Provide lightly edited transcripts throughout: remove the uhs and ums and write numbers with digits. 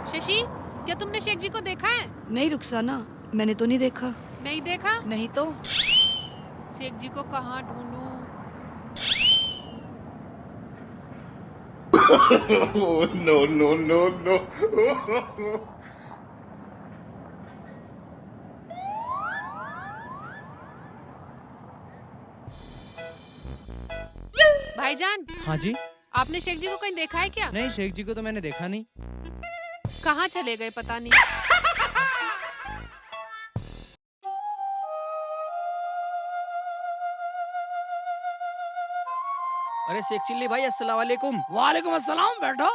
शशि, क्या तुमने शेख जी को देखा है? नहीं रुखसाना, मैंने तो नहीं देखा। नहीं देखा? नहीं तो। शेख जी को कहाँ ढूंढूं? No, no, no, no. भाईजान, हाँ जी। आपने शेख जी को कहीं देखा है क्या? नहीं, शेख जी को तो मैंने देखा नहीं। कहाँ चले गए पता नहीं। अरे शेख चिल्ली भाई, अस्सलाम वालेकुम। वालेकुम अस्सलाम। बैठो।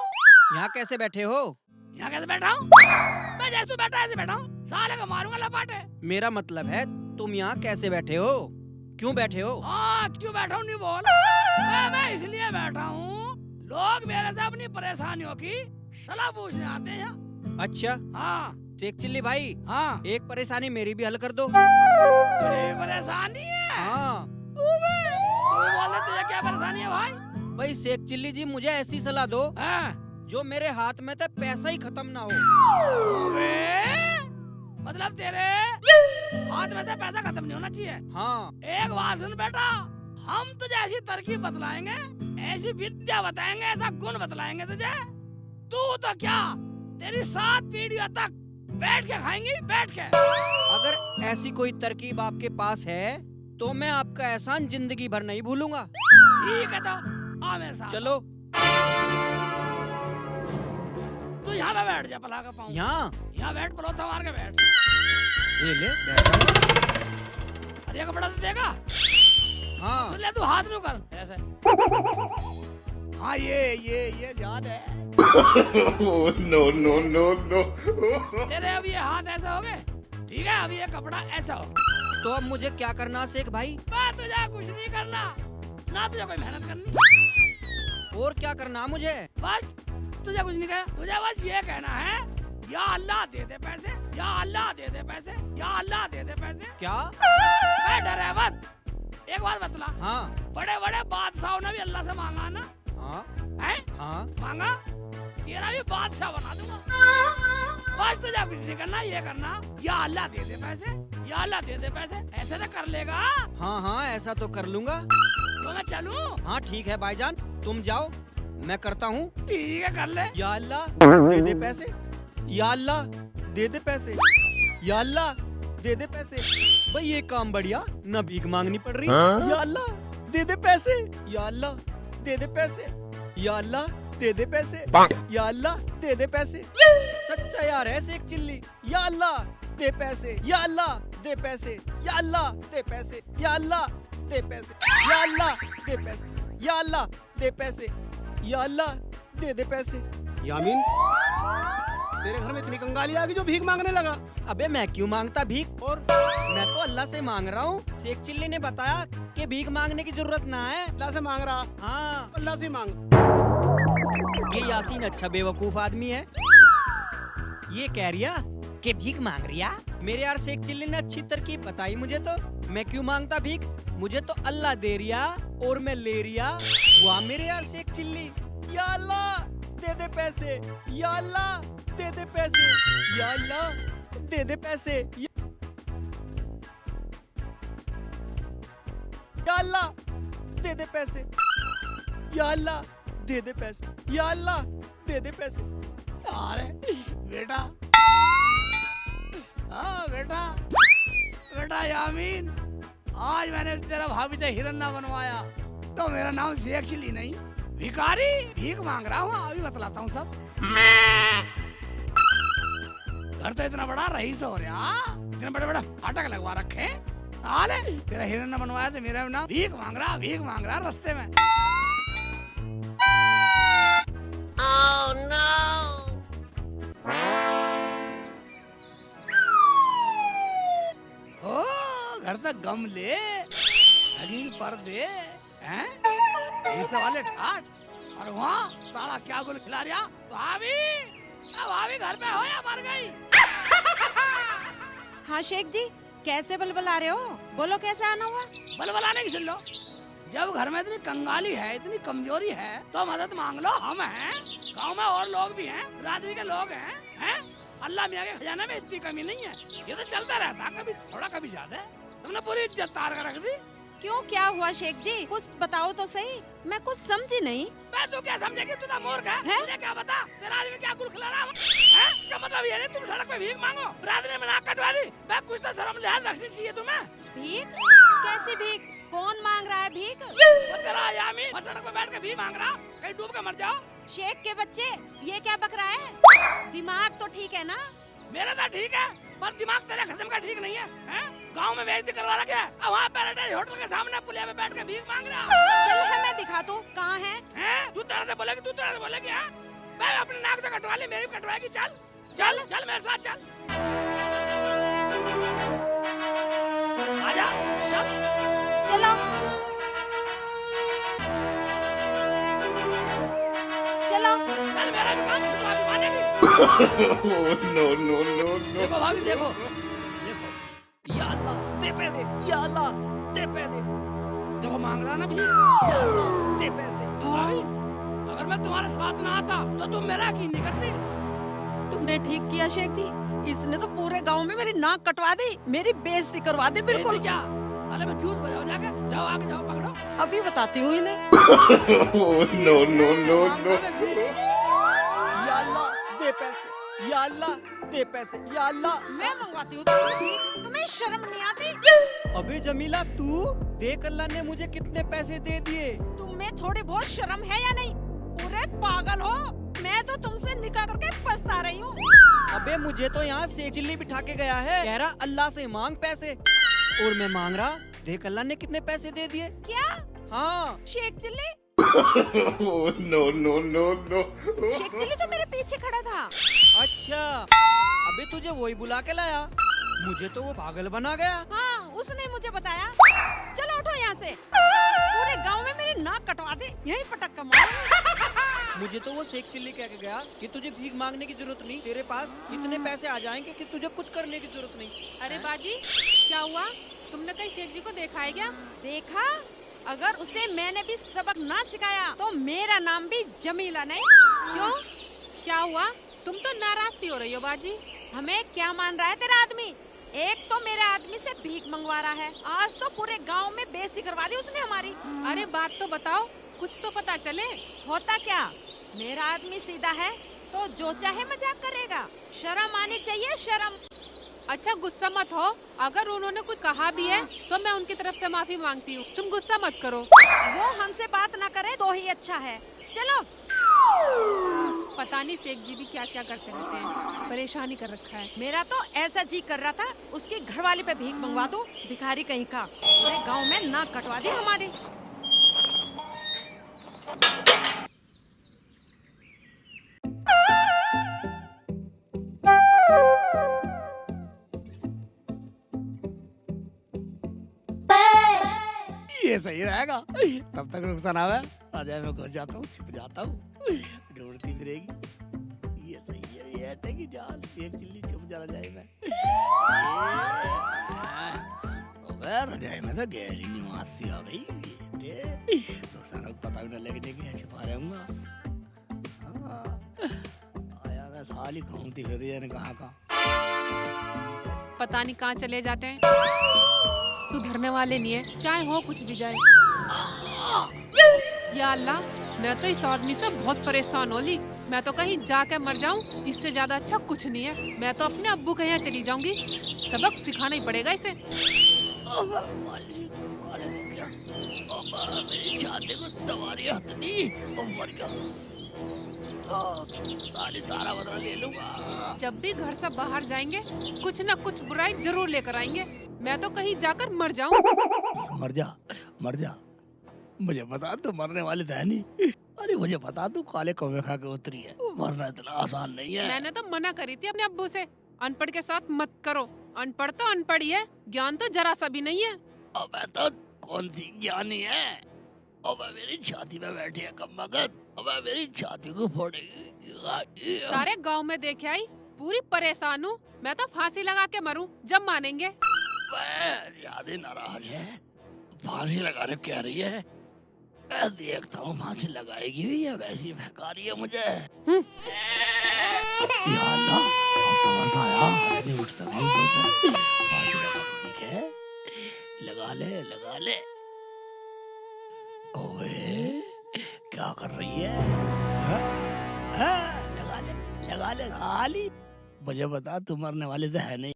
यहाँ कैसे बैठे हो? यहाँ कैसे बैठा हूँ? मैं जैसे तू बैठा ऐसे बैठा हूँ। साले को मारूंगा लपाटे। मेरा मतलब है तुम यहाँ कैसे बैठे हो? क्यों बैठे हो? हाँ, क्यों बैठा हूँ नहीं बोल। मैं इसलिए बैठा हूँ, लोग मेरे से अपनी परेशानियों की सलाह पूछने आते हैं यहाँ। अच्छा, हाँ शेख चिल्ली भाई, हाँ। एक परेशानी मेरी भी हल कर दो। तेरी परेशानी है? हाँ तू बोल दे तुझे क्या परेशानी है भाई? भाई, शेख चिल्ली जी मुझे ऐसी सलाह दो हाँ। जो मेरे हाथ में तो पैसा ही खत्म ना हो। मतलब तेरे हाथ में से पैसा खत्म नहीं होना चाहिए। हाँ। एक बात सुन बेटा, हम तुझे ऐसी तरकीब बतलाएंगे, ऐसी विद्या बताएंगे, ऐसा गुण बतलाएंगे तुझे, तू तो क्या तेरी 7 पीढ़ियों तक बैठ के खाएंगी, बैठ के। अगर ऐसी कोई तरकीब आपके पास है तो मैं आपका एहसान जिंदगी भर नहीं भूलूंगा। ठीक है तो आ मेरे साथ। चलो। तू यहाँ पे बैठ जा, पला का पाऊँ। यहाँ बैठ, पलोथा मार के बैठ। ये ले बैठा। अरे ये कपड़ा तो देगा। हाँ। सुन ले, तू हाथ में कर ऐसे। हाँ ये याद है। No, no, no, no. तेरे अब ये हाथ ऐसे हो गए, ठीक है? अब ये कपड़ा ऐसा हो। तो अब मुझे क्या करना शेख भाई? बस तुझे कुछ नहीं करना, ना तुझे कोई मेहनत करनी। और क्या करना मुझे? बस तुझे कुछ नहीं कहना, तुझे बस ये कहना है, या अल्लाह दे दे पैसे, या अल्लाह दे दे पैसे, या अल्लाह दे दे पैसे। क्या? मैं डरे मत। एक बात बतला। हाँ बड़े बड़े बादशाहों ने भी अल्लाह से मांगा ना? हाँ है? हाँ। मांगा, तेरा भी बादशाह बना दूंगा। बस तुझे कुछ नहीं करना, ये करना, या अल्लाह दे दे पैसे, या अल्लाह दे दे पैसे। ऐसे तो कर लेगा? हाँ हाँ, ऐसा तो कर लूंगा। तो मैं चलूं? हाँ ठीक है भाईजान, तुम जाओ, मैं करता हूँ। ठीक है, कर ले। या अल्लाह दे दे पैसे, या अल्लाह दे दे पैसे, या अल्लाह दे दे पैसे। भाई ये काम बढ़िया, न भीख मांगनी पड़ रही। या अल्लाह दे दे पैसे, या अल्लाह दे दे पैसे, या अल्लाह दे दे पैसे, या अल्लाह दे दे पैसे। सच्चा यार है शेख चिल्ली। या अल्लाह दे पैसे, या अल्लाह दे पैसे, या अल्लाह दे पैसे, या अल्लाह दे पैसे, या अल्लाह दे पैसे, या अल्लाह दे पैसे, या अल्लाह दे दे पैसे। यामीन, तेरे घर में इतनी कंगाली आ गई जो भीख मांगने लगा। अबे मैं क्यों मांगता भीख? और मैं तो अल्लाह से मांग रहा हूँ। शेख चिल्ली ने बताया कि भीख मांगने की जरूरत ना है। अल्लाह से मांग रहा। हाँ, अल्लाह से मांग। ये यासीन अच्छा बेवकूफ आदमी है। ये कह रिया कि भीख मांग रिया। मेरे यार शेख चिल्ली ने अच्छी तरकीब बताई मुझे, तो मैं क्यों मांगता भीख? मुझे तो अल्लाह दे रिया और मैं ले रिया। वाह मेरे यार शेख चिल्ली। या अल्लाह दे दे पैसे, या अल्लाह दे दे पैसे, या अल्लाह दे दे पैसे, या अल्लाह दे दे पैसे, या अल्लाह दे दे पैसे, या अल्लाह दे दे पैसे। अरे बेटा, हाँ बेटा यामीन, आज मैंने तेरा भाभी से हिरन्ना बनवाया तो मेरा नाम शेख चिल्ली नहीं, भिखारी भीख मांग रहा हूँ। अभी बतलाता हूँ सब। घर तो इतना बड़ा रईस हो रहा, इतने बड़े बड़े फाटक लगवा रखे। साले तेरा हिरन्ना बनवाया तो मेरा नाम भीख मांग रहा रास्ते में। Oh no! ओ घर तक गमले, रंगीन पर्दे, हैं? शीशे वाले ठाट, और वहाँ साला क्या गुल खिला रहा? भाभी घर पे हो या मर गई? हाँ शेख जी, कैसे बलबला रहे हो? बोलो कैसे आना हुआ? बलबलाने की सुन लो। जब घर में इतनी कंगाली है, इतनी कमजोरी है, तो मदद मांग लो। हम हैं, गांव में और लोग भी हैं, बिरादरी के लोग हैं, हैं? अल्लाह मियाँ के खजाने में इतनी कमी नहीं है। ये तो चलता रहता, कभी थोड़ा कभी ज्यादा। तुमने पूरी इज्जत तार कर रख दी। क्यों, क्या हुआ शेख जी? कुछ बताओ तो सही, मैं कुछ समझी नहीं। मैं तू क्या समझेगी? तू तो मूर्ख है। मुझे क्या बता, तेरा आदमी क्या गुल खिला रहा है? क्या मतलब ये नहीं तुम सड़क पे भीख मांगो, रात्रि में नाक कटवा दी? मैं कुछ तो शर्म लिहाज रखनी चाहिए तुम्हें। भीख? कैसी भीख? कौन मांग रहा है भीख? वो तेरा यामी सड़क पे बैठ के भीख मांग रहा, कहीं डूब के मर जाओ। शेख के बच्चे, ये क्या बक रहा है? दिमाग तो ठीक है ना? मेरा तो ठीक है, पर दिमाग तेरे खत्म का ठीक नहीं है, हैं? गांव में बेइज्जती करवा रखा है, अब वहाँ पैराडाइज होटल के सामने पुलिया पे बैठ के भीख मांग रहा। चल है, मैं दिखा दूं कहाँ है। हैं? तू तरह से बोलेगी, हैं? मैं अपनी नाक तो कटवा ली, मेरी भी कटवाएगी। चल चल चल मेरे साथ चल, आजा चल। चलो चलो। चल मेरा भी काम छुटवा दी मानेगी। No, no, no, no. देखो भाभी, देखो। या अल्लाह दे पैसे, या अल्लाह दे पैसे, देखो मांग रहा ना भी। या अल्लाह दे पैसे। भाभी, अगर मैं तुम्हारे साथ ना आता तो तुम मेरा यकीन नहीं करती। तुमने ठीक किया शेख जी, इसने तो पूरे गांव में मेरी नाक कटवा दी, मेरी बेइज्जती करवा दी बिल्कुल। क्या साले में चूत बजाओ जाके, जाओ आगे जाओ, पकड़ो। अभी बताती हूँ इन्हें। No, no, no, no. या अल्लाह दे पैसे, या अल्लाह दे पैसे, या अल्लाह। मैं मंगवाती हूँ तुमसे भीख, तुम्हें शर्म नहीं आती? अबे जमीला, तू देख अल्लाह ने मुझे कितने पैसे दे दिए। तुम्हें थोड़ी बहुत शर्म है या नहीं? पूरे पागल हो, मैं तो तुमसे निकाह करके पछता रही हूँ। अबे मुझे तो यहाँ से चिल्ली बिठा के गया है, कह रहा अल्लाह से मांग पैसे, और मैं मांग रहा, देख अल्लाह ने कितने पैसे दे दिए। क्या? हाँ। Sheikh Chilli? No, no, no, no. Sheikh Chilli तो मेरे पीछे खड़ा था। अच्छा, अबे तुझे वही बुला के लाया, मुझे तो वो पागल बना गया। हाँ, उसने मुझे बताया। चलो उठो यहाँ से, पूरे गांव में मेरी नाक कटवा दे, यहीं पटक कर मारूंगी। मुझे तो वो शेख चिल्ली कह के गया कि तुझे भीख मांगने की जरूरत नहीं, तेरे पास इतने पैसे आ जाएंगे कि तुझे कुछ करने की जरूरत नहीं। अरे बाजी, क्या हुआ? तुमने कहीं शेख जी को देखा है क्या? देखा? अगर उसे मैंने भी सबक ना सिखाया तो मेरा नाम भी जमीला नहीं। क्यों, क्या हुआ? तुम तो नाराज सी हो रही हो बाजी। हमें क्या मान रहा है तेरा आदमी? एक तो मेरे आदमी से भीख मंगवा रहा है, आज तो पूरे गांव में बेइज्जती करवा दी उसने हमारी। अरे बात तो बताओ, कुछ तो पता चले। होता क्या, मेरा आदमी सीधा है तो जो चाहे मजाक करेगा। शर्म आनी चाहिए, शर्म। अच्छा गुस्सा मत हो, अगर उन्होंने कुछ कहा भी है तो मैं उनकी तरफ से माफी मांगती हूँ, तुम गुस्सा मत करो। वो हमसे बात ना करे तो ही अच्छा है। चलो। पता नहीं शेख जी भी क्या क्या करते रहते हैं, परेशानी कर रखा है। मेरा तो ऐसा जी कर रहा था उसकी घरवाली पे भीख मंगवा दो, भिखारी कहीं का। पूरे गांव में नाक कटवा दी हमारी। ये सही रहेगा, तब तक नुकसान आवे, राजा में घुस जाता हूँ, छिप जाता हूँ, ढूंढती फिरेगी। ये सही है, ये हटे की जाल, एक चिल्ली छुप जा रजाई में। अबे रजाई में तो गहरी निवासी आ गई। नुकसान को पता भी न लगने की छिपा रहूंगा। आया मैं साली घूमती फिर रही है कहाँ कहाँ। पता नहीं कहाँ चले जाते हैं। तू धरने वाले नहीं है, चाहे हो कुछ भी जाए। या अल्लाह, मैं तो इस आदमी से बहुत परेशान हो ली। मैं तो कहीं जाकर मर जाऊं, इससे ज्यादा अच्छा कुछ नहीं है। मैं तो अपने अब्बू के यहाँ चली जाऊंगी, सबक सिखाना ही पड़ेगा इसे। मेरी छाती को तुम्हारी हथनी मर गया। सारा बदला ले लूंगा। जब भी घर से बाहर जाएंगे कुछ न कुछ बुराई जरूर लेकर आएंगे। मैं तो कहीं जाकर मर जाऊं। मर जा, मुझे बता तू मरने वाली तो है नहीं। अरे मुझे बता तू काले कौवे खा के उतरी है, मरना इतना आसान नहीं है। मैंने तो मना करी थी अपने अब्बू से, अनपढ़ के साथ मत करो। अनपढ़ तो अनपढ़ ही है, ज्ञान तो जरा सा भी नहीं है। अबे तो कौन सी ज्ञानी है? अबे मेरी छाती में बैठी है कमबख्त, अबे मेरी छाती को फोड़ेगी। सारे गांव में देखे आई, पूरी परेशान हूँ। मैं तो फांसी लगा के मरूं, जब मानेंगे। ज्यादा नाराज है, फांसी लगाने कह रही है। मैं देखता हूँ फांसी लगाएगी भी या वैसी भगा रही है मुझे। या अल्लाह, अब समझ आया, हाथ नहीं उठता नहीं बोलता। बाजू लगा तो ठीक है, लगा ले। ओए, क्या कर रही है? हाँ? लगा ले खाली। मुझे बता, तू मरने वाली तो है नहीं।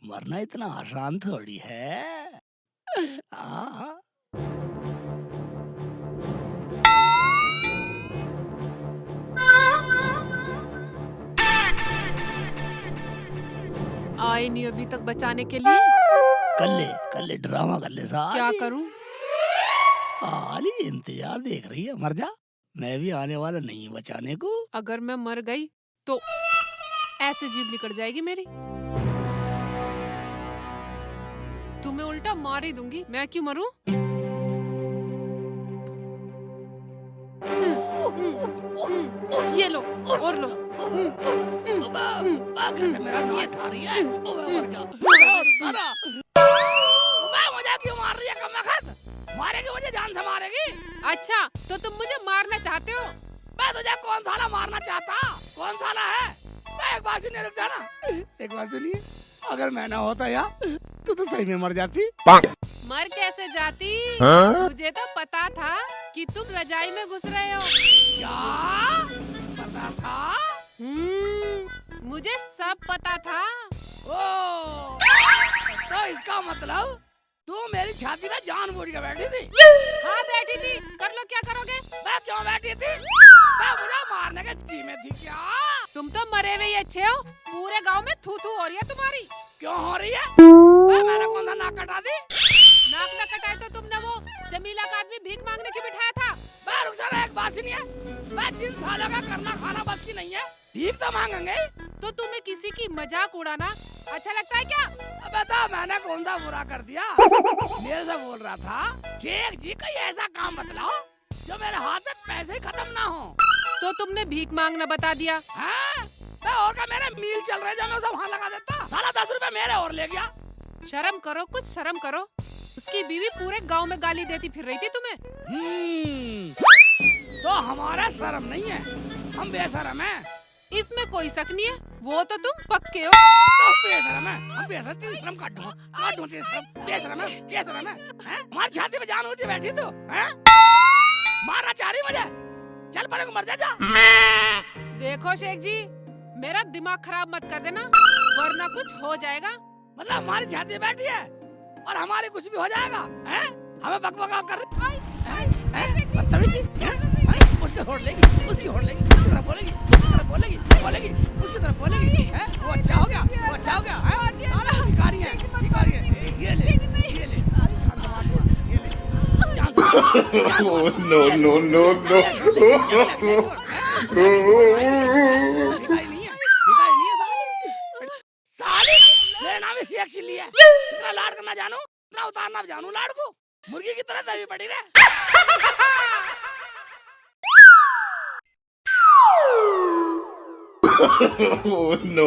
मरना इतना आसान थोड़ी है। हाँ। आए नहीं अभी तक बचाने के लिए। कर ले ड्रामा कर ले साली। क्या करूं? साली इंतजार देख रही है, मर जा। मैं भी आने वाला नहीं बचाने को। अगर मैं मर गई तो ऐसे जीभ निकल जाएगी मेरी। तुम्हें उल्टा मार ही दूंगी। मैं क्यों मरूं? ये लो और लो। मेरा नाक खा रही है। मुझे क्यों मार रही है कमबख्त? मारेगी मुझे, जान से मारेगी। अच्छा तो तुम मुझे मारना चाहते हो? मैं तुझे कौन साला मारना चाहता? कौन साला है? मैं एक बार सुनिए, रुक जाना। एक बार सुनिए, अगर मैं ना होता यार तो सही में मर जाती। मर कैसे जाती? मुझे तो पता था कि तुम रजाई में घुस रहे हो। क्या पता था? मुझे सब पता था। ओ, तो इसका मतलब तू मेरी छाती में जानबूझ के बैठी थी? हाँ बैठी थी। कर लो, क्या करोगे? मैं क्यों बैठी थी? मैं मुझे मारने के जी में थी क्या? तुम तो मरे हुए ही अच्छे हो। पूरे गांव में थू थू हो रही है तुम्हारी। क्यों हो रही है? मैंने कौन सा नाक कटा दी? नाक न कटाए तो तुमने वो जमीला का आदमी भीख मांगने की बिठाया था। मैं रुक जा, एक बात सुनिए। मैं जिन सालों का करना खाना बस की नहीं है, भीख तो मांगेंगे। तो तुम्हें किसी की मजाक उड़ाना अच्छा लगता है क्या? बता, मैंने कौन सा बुरा कर दिया? मेरे से बोल रहा था, शेख जी कोई ऐसा काम बतलाओ जो मेरे हाथ से पैसे ही खत्म ना हो। तो तुमने भीख मांगना बता दिया। हाँ? मैं और का मेरे मील चल रहे जो मैं उसे वहाँ लगा देता। साला 10 रुपए मेरे और ले गया। शर्म करो, कुछ शर्म करो। उसकी बीवी पूरे गांव में गाली देती फिर रही थी तुम्हें। तो हमारा शर्म नहीं है, हम बेशरम हैं। इसमें कोई शक नहीं है, वो तो तुम पक्के हो। तो हम बेशरम हैं, हम बेशरम। तेरी शर्म काटो तेरी शर्म। बेशरम है, हैं? हमारी छाती में जान होती बैठी तो, हैं? मारना चाह रही मुझे? चल परे को मर जा। देखो शेख जी, मेरा दिमाग खराब मत कर देना, वरना कुछ हो जाएगा। मतलब हमारी छाती बैठी है और हमारे कुछ भी हो जाएगा, हैं? हमें बकबका कर बदतमीजी, हैं? उसकी होड़ लेगी, उसकी तरफ बोलेगी, उसकी तरफ बोलेगी, हैं? वो अच्छा हो गया, हैं? सारा भिखारी है। ये ले, जान से मार। Oh, no. भिखारी नहीं है साली। मेरा नाम शेख चिल्ली है। इतना लाड करना जानू, इतना उतारना भी जानू लाड को। मुर्गी की तरह दबी पड़ी रहे। Oh, no.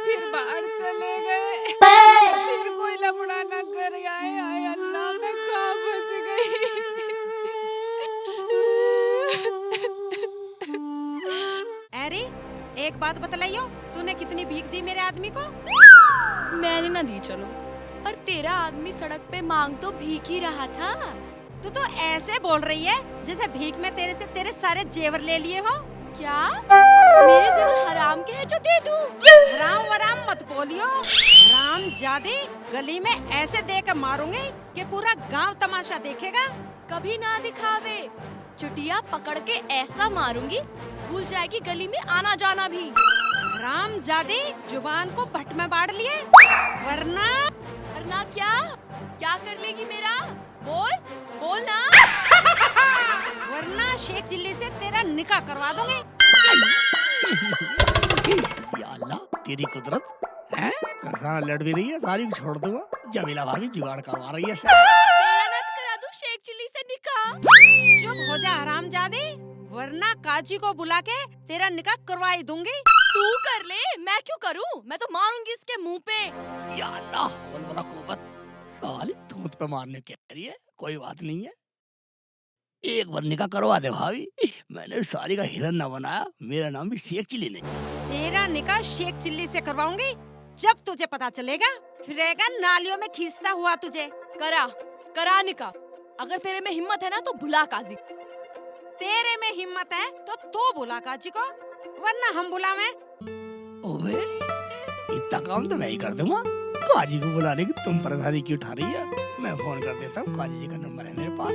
फिर बाहर चले गए। फिर कोई लफड़ा न कर आए। आए अल्लाह, मैं कहाँ फंस गई। अरे एक बात बतलाइयो, तूने कितनी भीख दी मेरे आदमी को? मैंने ना दी चलो, पर तेरा आदमी सड़क पे मांग तो भीख ही रहा था। तू तो ऐसे बोल रही है जैसे भीख में तेरे से तेरे सारे जेवर ले लिए हो। क्या मेरे जेवर हराम के हैं जो दे दूं? हराम वराम मत बोलियो। हराम जादी, गली में ऐसे दे के मारूंगी कि पूरा गांव तमाशा देखेगा। कभी ना दिखावे, चुटिया पकड़ के ऐसा मारूंगी भूल जाएगी गली में आना जाना भी। हराम जादी, जुबान को भट में बाढ़ लिए, वरना क्या कर लेगी मेरा? बोल ना। वरना शेख चिल्ली से तेरा निकाह करवा दूंगी। या अल्लाह, तेरी कुदरत है। रखसाना लड़ भी रही है, सारी छोड़ दूंगा। जमीला भाभी जुगाड़ करवा रही है। तेरा ना करा दूं शेख चिल्ली से निकाह। चुप हो जा हराम जादी, वरना काजी को बुला के तेरा निकाह करवाई दूंगी। तू कर ले, मैं क्यों करूं? मैं तो मारूंगी इसके मुंह पे। या अल्लाह, वल्ला कुव्वत। साली थूत पे मारने कह रही है, कोई बात नहीं है। एक बार निकाह करवा दे भाभी, मैंने साली का हिरन ना बनाया, मेरा नाम भी शेख चिल्ली नहीं। तेरा निकाह शेख चिल्ली से करवाऊंगी, जब तुझे पता चलेगा फिरेगा नालियों में खींचता हुआ तुझे। करा निकाह। अगर तेरे में हिम्मत है ना तो बुला काजी। तेरे में हिम्मत है तो तू बुला काजी को, वरना हम बुलावें। ओबे, इतना काम तो मैं ही कर दूंगा। काजी को बुलाने की तुम परेशानी क्यों उठा रही है? मैं फोन कर देता हूँ, काजी जी का नंबर है मेरे पास।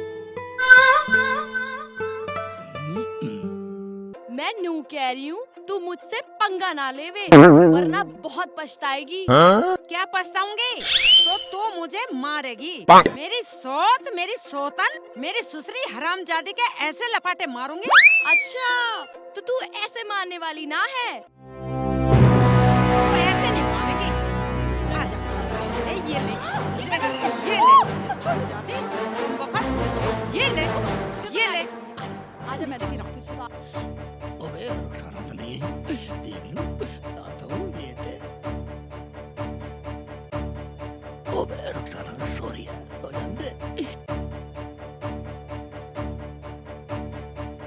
मैं नू कह रही हूँ, तू मुझसे पंगा ना लेवे, वरना बहुत पछताएगी। क्या पछताऊंगी? तो तू मुझे मारेगी। मेरी सोत, मेरी सोतन, मेरी सुसरी हरामजादी के ऐसे लपाटे मारूंगी। अच्छा, तो तू ऐसे मारने वाली ना है? तो ऐसे नहीं मारेगी। आजा, ये ले, छोड़ जाती, ये ले, आजा मैं तेरी रखती हूँ। ओबे, रुखसाना तो नहीं है, देख लो, आता हूँ बेटे। ओबे, रुखसाना तो सो रही है, सो जान दे।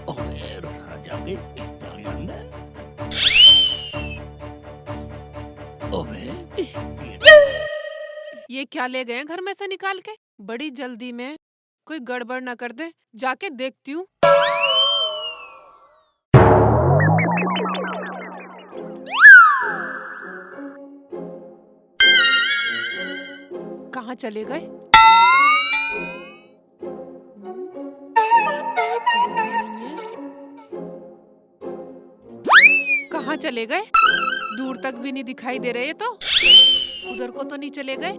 ओबे, रुखसाना जाग जान दे। ओबे, ये क्या ले गए हैं घर में से निकाल के? बड़ी जल्दी में, कोई गड़बड़ ना कर दे, जाके देखती हूँ। कहाँ चले गए? कहाँ चले गए? दूर तक भी नहीं दिखाई दे रहे तो। उधर को तो नहीं चले गए,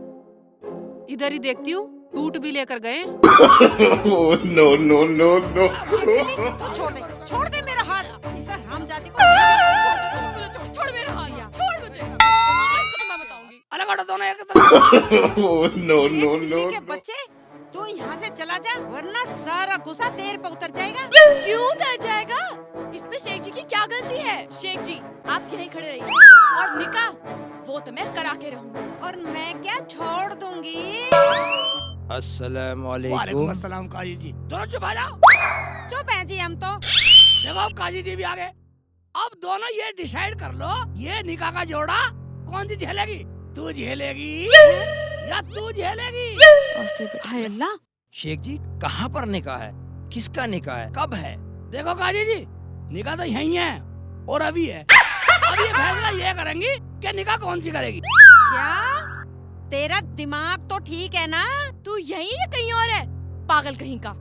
इधर ही देखती हूँ, बूट भी लेकर गए। No no no no. तू छोड़ दे मेरा हाथ। इस हरामजादी को छोड़ मेरा हाथ, छोड़ मुझे। आज तो मैं बताऊंगी। अलग हटो दोनों एक तरफ। No no Sheikh no Chilli के बच्चे, तू यहाँ से चला जा, वरना सारा गुस्सा तेरे पे उतर जाएगा। क्यों उतर जाएगा? इसमें शेख जी की क्या गलती है? शेख जी, आप यहीं खड़े रहिए, और निकाह वो तो मैं करा के रहूंगी। और मैं क्या छोड़ दूंगी? अस्सलाम वालेकुम वालेकुम। अस्सलाम काजी जी। दोनों चुप आ जाओ। चुप है जी हम तो। देखो अब काजी जी भी आ गए। अब दोनों ये डिसाइड कर लो, ये निकाह का जोड़ा कौन सी झेलेगी? तू झेलेगी या तू झेलेगी? हाय अल्लाह, शेख जी कहाँ पर निकाह है? किसका निकाह है? कब है? देखो काजी जी, निकाह तो यही है और अभी है। अब ये फैसला ये करेंगी कि निकाह कौन सी करेगी। क्या तेरा दिमाग तो ठीक है ना? तू यहीं या कहीं और है, पागल कहीं का।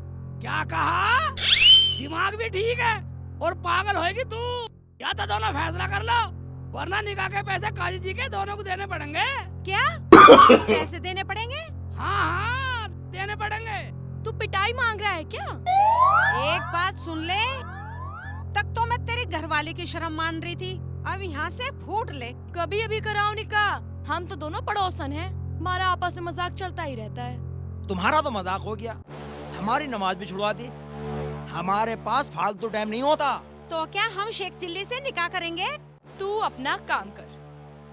क्या कहा? दिमाग भी ठीक है और पागल होएगी तू। या तो दोनों फैसला कर लो, वरना निकाह के पैसे काजी जी के दोनों को देने पड़ेंगे। क्या पैसे देने पड़ेंगे? हाँ, देने पड़ेंगे। तू पिटाई मांग रहा है क्या? एक बात सुन ले, तक तो मैं तेरी घरवाली की शर्म मान रही थी, अब यहाँ से फूट ले। कभी अभी कराओ निकाह, हम तो दोनों पड़ोसन हैं, हमारा आपस में मजाक चलता ही रहता है। तुम्हारा तो मजाक हो गया, हमारी नमाज भी छुड़वा दी। हमारे पास फालतू टाइम नहीं होता। तो क्या हम शेख चिल्ली से निकाह करेंगे? तू अपना काम कर।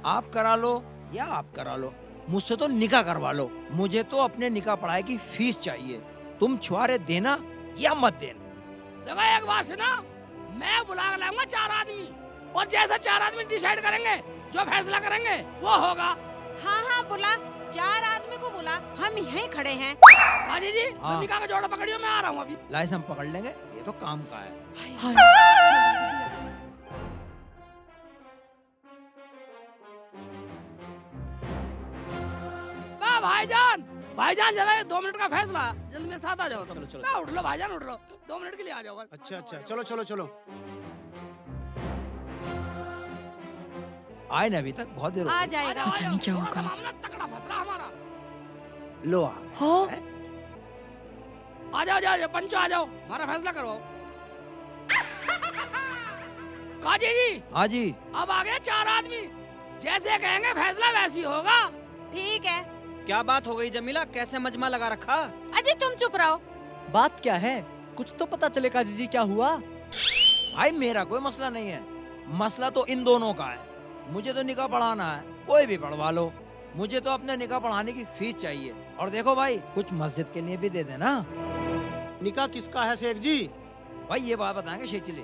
आप करा लो या आप करा लो, मुझसे तो निकाह करवा लो। मुझे तो अपने निकाह पढ़ाई की फीस चाहिए। तुम छुआरे देना या मत देना। देखो एक बात सुना, मैं बुला लाऊंगा 4 आदमी, और जैसा 4 आदमी डिसाइड करेंगे, जो फैसला करेंगे वो होगा। हाँ हाँ बुला, 4 आदमी को बुला, हम यहीं खड़े हैं। काजी जी, हाँ। निकाह का जोड़ा पकड़ियो, मैं आ रहा हूँ अभी। लाइसेंस पकड़ लेंगे, ये तो काम का है। भाईजान, भाईजान जरा 2 मिनट का फैसला, जल्दी मेरे साथ आ जाओ। चलो चलो, उठ लो भाईजान, उठ लो, 2 मिनट के लिए आ जाओ बस। अच्छा अच्छा, चलो चलो चलो। आए ना अभी तक, बहुत देर हो आ गई। जाएगा। पता नहीं क्या होगा। मामला तगड़ा फंस रहा हमारा। लो आ हाँ? आ जाओ जाओ, पंचो आ जाओ, हमारा फैसला करो। काजी जी, हाँ जी। अब आ गए 4 आदमी, जैसे कहेंगे फैसला वैसी होगा। ठीक है। क्या बात हो गई जमीला, कैसे मजमा लगा रखा? अजी तुम चुप रहो। बात क्या है, कुछ तो पता चले काजी जी, क्या हुआ? भाई मेरा कोई मसला नहीं है, मसला तो इन दोनों का है। मुझे तो निकाह पढ़ाना है, कोई भी पढ़वा लो। मुझे तो अपने निकाह पढ़ाने की फीस चाहिए। और देखो भाई, कुछ मस्जिद के लिए भी दे देना। निकाह किसका है शेख जी? भाई ये बात बताएंगे शेख चिल्ली।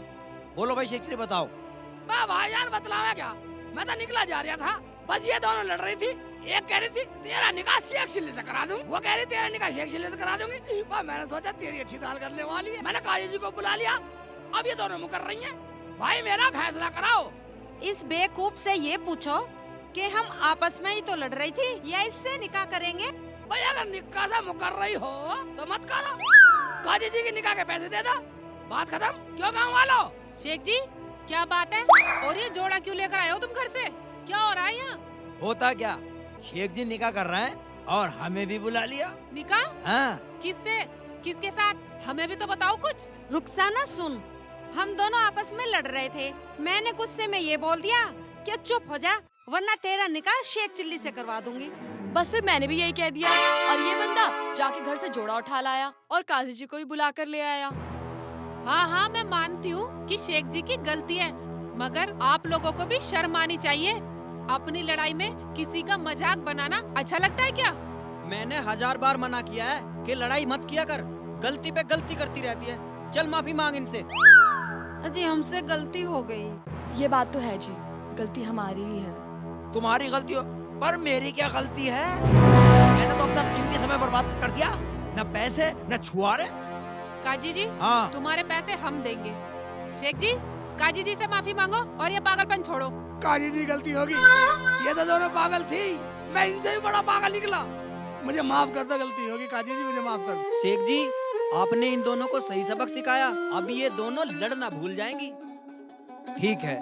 बोलो भाई शेख चिल्ली, बताओ। मैं भाईजान बतलावा क्या, मैं तो निकला जा रहा था, बस ये दोनों लड़ रही थी। एक कह रही थी तेरा निकाह शेख चिल्ली से करा दूं, वो कह रही तेरा निकाह शेख चिल्ली से करा दूंगी। बस मैंने सोचा तेरी अच्छी दाल करने वाली है, मैंने काजी जी को बुला लिया। अब ये दोनों मुकर रही हैं। भाई मेरा फैसला कराओ। इस बेवकूफ से ये पूछो कि हम आपस में ही तो लड़ रही थी या इससे निकाह करेंगे। भाई अगर निकाह से मुकर रही हो तो मत करो, काजी जी के निकाह के पैसे दे दो, बात खत्म। क्यों गाँव वालों? शेख जी क्या बात है? और ये जोड़ा क्यों लेकर आए हो तुम घर से? क्या हो रहा है यहाँ? होता क्या, शेख जी निकाह कर रहे हैं और हमें भी बुला लिया। निकाह? हाँ। किससे? किसके साथ? हमें भी तो बताओ कुछ। रुखसाना सुन, हम दोनों आपस में लड़ रहे थे, मैंने गुस्से में ये बोल दिया कि चुप हो जा वरना तेरा निकाह शेख चिल्ली से करवा दूंगी। बस फिर मैंने भी यही कह दिया और ये बंदा जाके घर से जोड़ा उठा लाया और काजी जी को भी बुला कर ले आया। हाँ हाँ मैं मानती हूँ कि शेख जी की गलती है, मगर आप लोगों को भी शर्म आनी चाहिए। अपनी लड़ाई में किसी का मजाक बनाना अच्छा लगता है क्या? मैंने 1000 बार मना किया है कि लड़ाई मत किया कर, गलती पे गलती करती रहती है। चल माफी मांग इनसे। अजी हमसे गलती हो गई। ये बात तो है जी, गलती हमारी ही है। तुम्हारी गलती हो, पर मेरी क्या गलती है? मैंने तो अपना कीमती समय बर्बाद कर दिया, न पैसे न छुआरे। काजी जी हाँ। तुम्हारे पैसे हम देंगे। शेख जी काजी जी से माफी मांगो और ये पागलपन छोड़ो। काजी जी गलती होगी, ये तो दोनों पागल थी, मैं इनसे भी बड़ा पागल निकला। मुझे माफ कर दो, गलती होगी काजी जी, मुझे माफ कर दो। शेख जी आपने इन दोनों को सही सबक सिखाया, अब ये दोनों लड़ना भूल जाएंगी। ठीक है,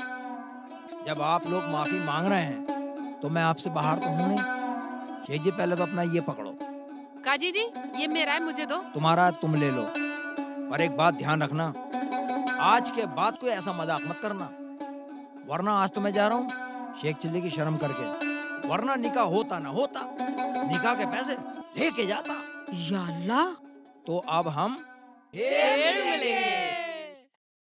जब आप लोग माफी मांग रहे हैं तो मैं आपसे बाहर तो हूँ नहीं। शेख जी पहले तो अपना ये पकड़ो। काजी जी ये मेरा है, मुझे दो। तुम्हारा तुम ले लो, पर एक बात ध्यान रखना, आज के बाद कोई ऐसा मजाक मत करना, वरना आज तो मैं जा रहा हूँ शेख चिल्ली की शर्म करके, वरना निकाह होता ना होता, निकाह के पैसे लेके जाता। या अल्लाह। तो अब हम फिर मिलेंगे।